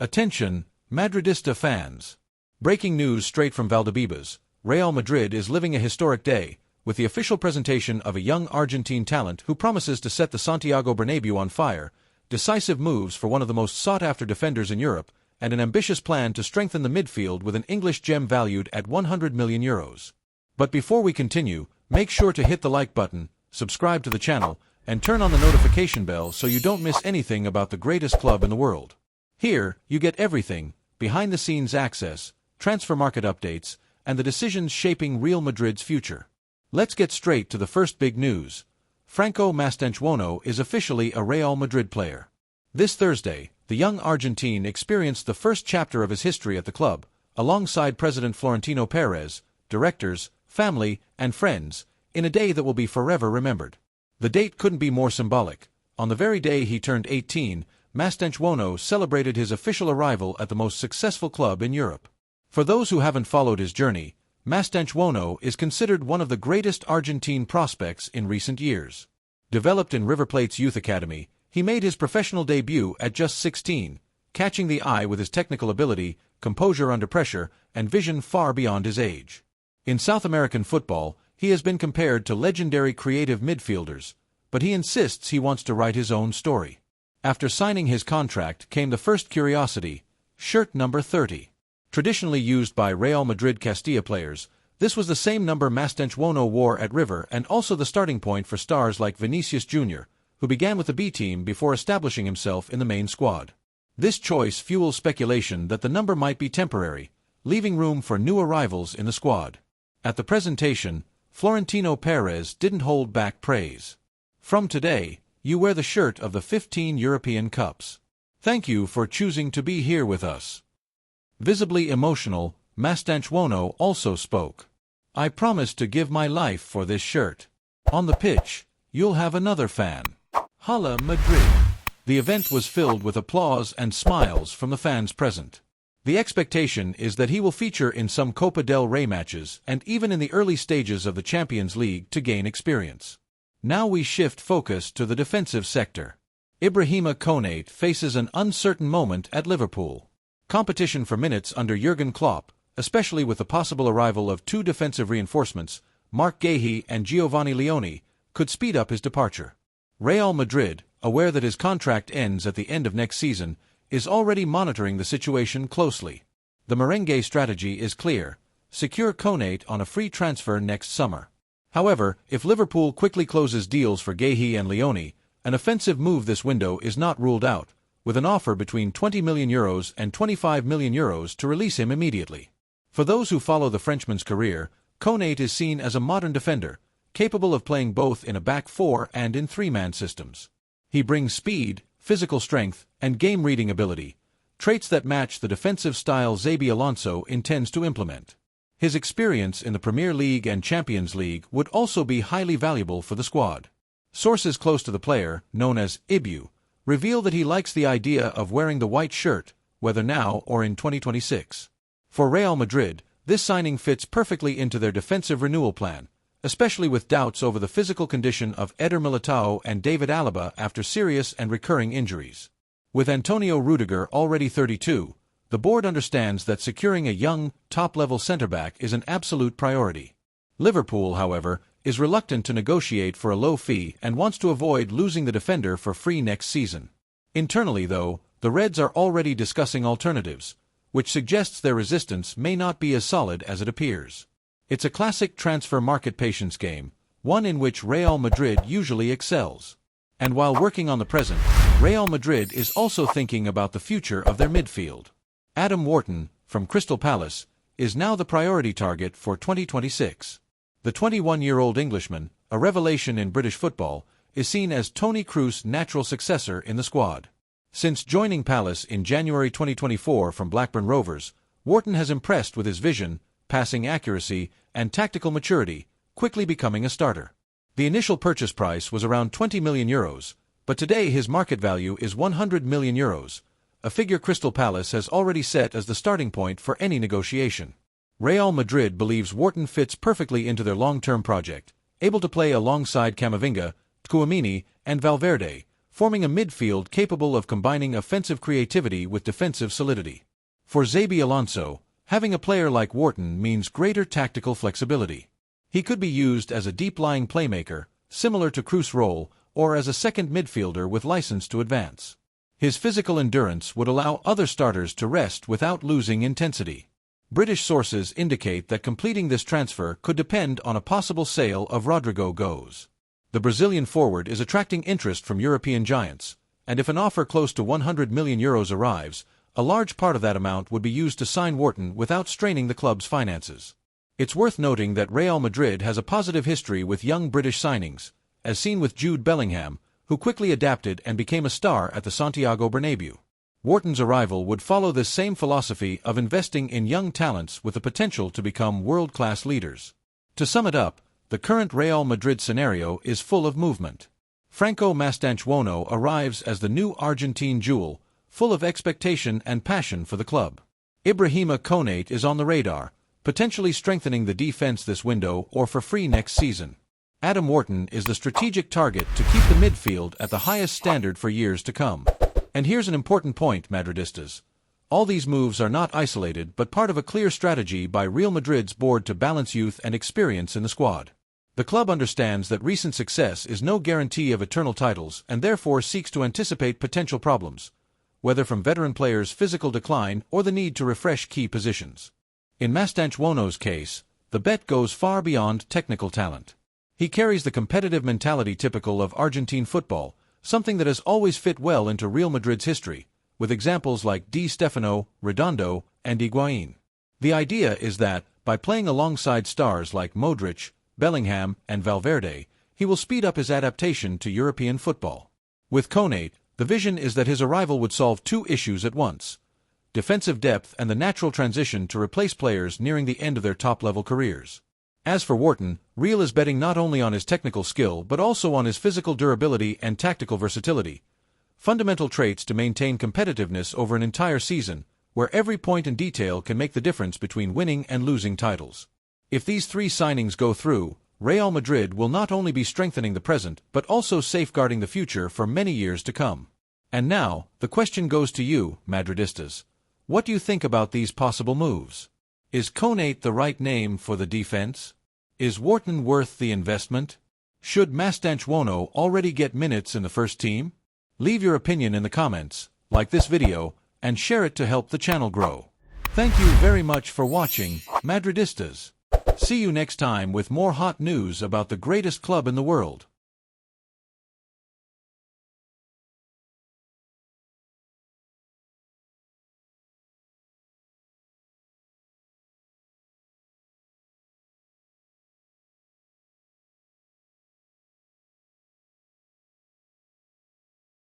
Attention, Madridista fans! Breaking news straight from Valdebebas, Real Madrid is living a historic day, with the official presentation of a young Argentine talent who promises to set the Santiago Bernabéu on fire, decisive moves for one of the most sought-after defenders in Europe, and an ambitious plan to strengthen the midfield with an English gem valued at €100 million. But before we continue, make sure to hit the like button, subscribe to the channel, and turn on the notification bell so you don't miss anything about the greatest club in the world. Here, you get everything, behind-the-scenes access, transfer market updates, and the decisions shaping Real Madrid's future. Let's get straight to the first big news. Franco Mastantuono is officially a Real Madrid player. This Thursday, the young Argentine experienced the first chapter of his history at the club, alongside President Florentino Perez, directors, family, and friends, in a day that will be forever remembered. The date couldn't be more symbolic. On the very day he turned 18, Mastantuono celebrated his official arrival at the most successful club in Europe. For those who haven't followed his journey, Mastantuono is considered one of the greatest Argentine prospects in recent years. Developed in River Plate's youth academy, he made his professional debut at just 16, catching the eye with his technical ability, composure under pressure, and vision far beyond his age. In South American football, he has been compared to legendary creative midfielders, but he insists he wants to write his own story. After signing his contract came the first curiosity, shirt number 30. Traditionally used by Real Madrid Castilla players, this was the same number Mastantuono wore at River and also the starting point for stars like Vinicius Jr., who began with the B team before establishing himself in the main squad. This choice fuels speculation that the number might be temporary, leaving room for new arrivals in the squad. At the presentation, Florentino Perez didn't hold back praise. From today, you wear the shirt of the 15 European Cups. Thank you for choosing to be here with us. Visibly emotional, Mastantuono also spoke. I promise to give my life for this shirt. On the pitch, you'll have another fan. Hala Madrid. The event was filled with applause and smiles from the fans present. The expectation is that he will feature in some Copa del Rey matches and even in the early stages of the Champions League to gain experience. Now we shift focus to the defensive sector. Ibrahima Konate faces an uncertain moment at Liverpool. Competition for minutes under Jurgen Klopp, especially with the possible arrival of two defensive reinforcements, Marc Guéhi and Giovanni Leone, could speed up his departure. Real Madrid, aware that his contract ends at the end of next season, is already monitoring the situation closely. The merengue strategy is clear: secure Konate on a free transfer next summer. However, if Liverpool quickly closes deals for Guéhi and Leone, an offensive move this window is not ruled out, with an offer between €20 million and €25 million to release him immediately. For those who follow the Frenchman's career, Konate is seen as a modern defender, capable of playing both in a back four and in three-man systems. He brings speed, physical strength, and game-reading ability, traits that match the defensive style Xabi Alonso intends to implement. His experience in the Premier League and Champions League would also be highly valuable for the squad. Sources close to the player, known as IBU, reveal that he likes the idea of wearing the white shirt, whether now or in 2026. For Real Madrid, this signing fits perfectly into their defensive renewal plan, especially with doubts over the physical condition of Eder Militao and David Alaba after serious and recurring injuries. With Antonio Rudiger already 32, the board understands that securing a young, top-level centre-back is an absolute priority. Liverpool, however, is reluctant to negotiate for a low fee and wants to avoid losing the defender for free next season. Internally, though, the Reds are already discussing alternatives, which suggests their resistance may not be as solid as it appears. It's a classic transfer market patience game, one in which Real Madrid usually excels. And while working on the present, Real Madrid is also thinking about the future of their midfield. Adam Wharton, from Crystal Palace, is now the priority target for 2026. The 21-year-old Englishman, a revelation in British football, is seen as Toni Kroos' natural successor in the squad. Since joining Palace in January 2024 from Blackburn Rovers, Wharton has impressed with his vision, passing accuracy, and tactical maturity, quickly becoming a starter. The initial purchase price was around €20 million, but today his market value is €100 million, a figure Crystal Palace has already set as the starting point for any negotiation. Real Madrid believes Wharton fits perfectly into their long-term project, able to play alongside Camavinga, Tchouaméni, and Valverde, forming a midfield capable of combining offensive creativity with defensive solidity. For Xabi Alonso, having a player like Wharton means greater tactical flexibility. He could be used as a deep-lying playmaker, similar to Kroos' role, or as a second midfielder with license to advance. His physical endurance would allow other starters to rest without losing intensity. British sources indicate that completing this transfer could depend on a possible sale of Rodrigo Goes. The Brazilian forward is attracting interest from European giants, and if an offer close to €100 million arrives, a large part of that amount would be used to sign Wharton without straining the club's finances. It's worth noting that Real Madrid has a positive history with young British signings, as seen with Jude Bellingham, who quickly adapted and became a star at the Santiago Bernabéu. Wharton's arrival would follow this same philosophy of investing in young talents with the potential to become world-class leaders. To sum it up, the current Real Madrid scenario is full of movement. Franco Mastantuono arrives as the new Argentine jewel, full of expectation and passion for the club. Ibrahima Konate is on the radar, potentially strengthening the defense this window or for free next season. Adam Wharton is the strategic target to keep the midfield at the highest standard for years to come. And here's an important point, Madridistas. All these moves are not isolated but part of a clear strategy by Real Madrid's board to balance youth and experience in the squad. The club understands that recent success is no guarantee of eternal titles and therefore seeks to anticipate potential problems, whether from veteran players' physical decline or the need to refresh key positions. In Mastantuono's case, the bet goes far beyond technical talent. He carries the competitive mentality typical of Argentine football, something that has always fit well into Real Madrid's history, with examples like Di Stefano, Redondo, and Higuaín. The idea is that, by playing alongside stars like Modric, Bellingham, and Valverde, he will speed up his adaptation to European football. With Konate, the vision is that his arrival would solve two issues at once: defensive depth and the natural transition to replace players nearing the end of their top-level careers. As for Wharton, Real is betting not only on his technical skill but also on his physical durability and tactical versatility, fundamental traits to maintain competitiveness over an entire season, where every point and detail can make the difference between winning and losing titles. If these three signings go through, Real Madrid will not only be strengthening the present but also safeguarding the future for many years to come. And now, the question goes to you, Madridistas. What do you think about these possible moves? Is Konate the right name for the defense? Is Wharton worth the investment? Should Mastantuono already get minutes in the first team? Leave your opinion in the comments, like this video, and share it to help the channel grow. Thank you very much for watching, Madridistas. See you next time with more hot news about the greatest club in the world.